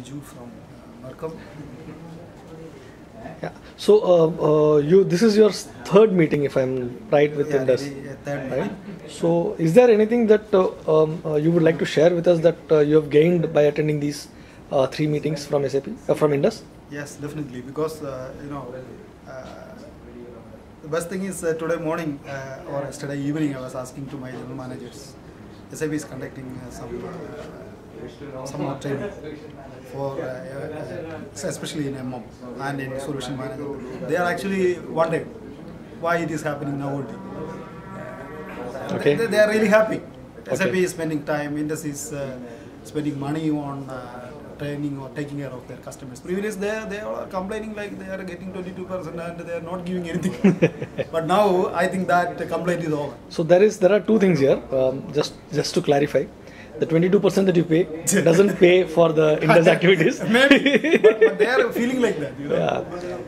Biju from Markham. Yeah. So this is your third meeting, if I'm right, with Indus. Third Right? meeting. So is there anything that you would like to share with us that you have gained by attending these three meetings from SAP, from Indus? Yes, definitely. Because the best thing is today morning or yesterday evening, I was asking to my general managers. SAP is conducting some more training for especially in MM and in solution management. They are actually wondering why it is happening now only. Okay. They are really happy. Okay. SAP is spending time, Indus is spending money on training or taking care of their customers. Previously, they are complaining like they are getting 22% and they are not giving anything. But now, I think that complaint is over. So there are two things here. Just to clarify, the 22% that you pay doesn't pay for the Indus activities. Maybe, but they are feeling like that, you know. Yeah.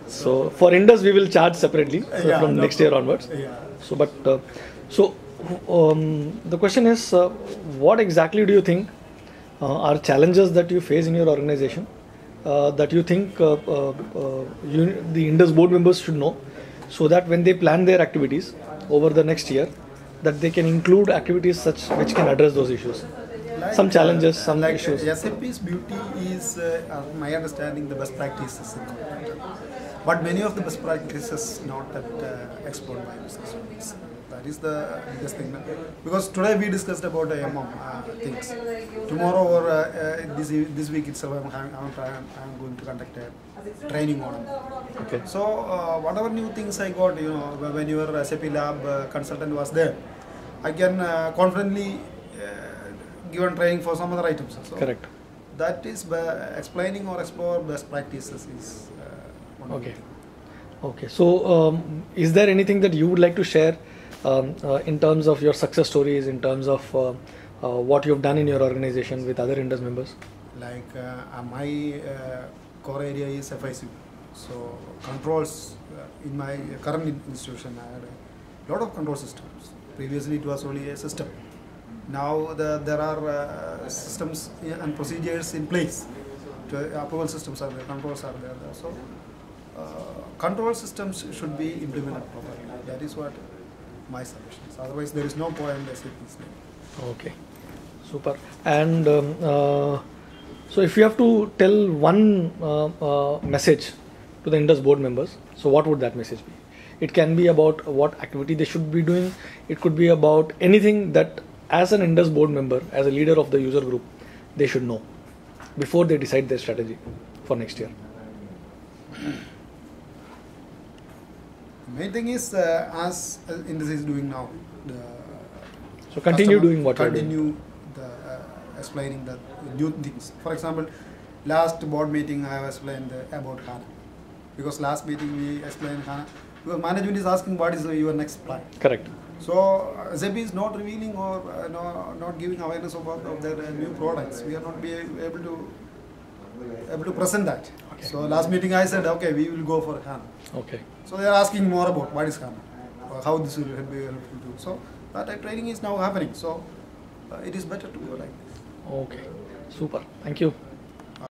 So for Indus we will charge separately from next year onwards. Yeah. So the question is, what exactly do you think are challenges that you face in your organization that you think the Indus board members should know, so that when they plan their activities over the next year, that they can include activities such which can address those issues? Some challenges, some issues. SAP's beauty is, my understanding, the best practices in contract. But many of the best practices not that explored by business owners. That is the biggest thing. Because today we discussed about things. Tomorrow or this week itself, I'm going to conduct a training on them. Okay. So whatever new things I got, you know, when your SAP lab consultant was there, I can confidently given training for some other items. So Correct. that is explaining or explore best practices is one of the Okay. things. Okay. So is there anything that you would like to share in terms of your success stories, in terms of what you have done in your organization with other Indus members? Like my core area is FIC. So controls in my current institution, I had a lot of control systems. Previously it was only a system. Now there are systems and procedures in place. Approval systems are there, controls are there. So control systems should be implemented properly. That is what my suggestion is. Otherwise, there is no point in SAP's name. Okay, super. And so if you have to tell one message to the Indus board members, so what would that message be? It can be about what activity they should be doing. It could be about anything that as an Indus board member, as a leader of the user group, they should know before they decide their strategy for next year. The main thing is, as Indus is doing now, So continue doing what you're doing. Continue explaining the new things. For example, last board meeting I have explained about HANA. Because last meeting we explained HANA. Because management is asking what is your next plan. Correct. So SAP is not revealing or not giving awareness about their new products. We are not be able to present that. Okay. So last meeting I said, okay, we will go for HANA. Okay. So they are asking more about what is HANA, how this will be helpful to. So that type training is now happening. So it is better to go like this. Okay. Super. Thank you.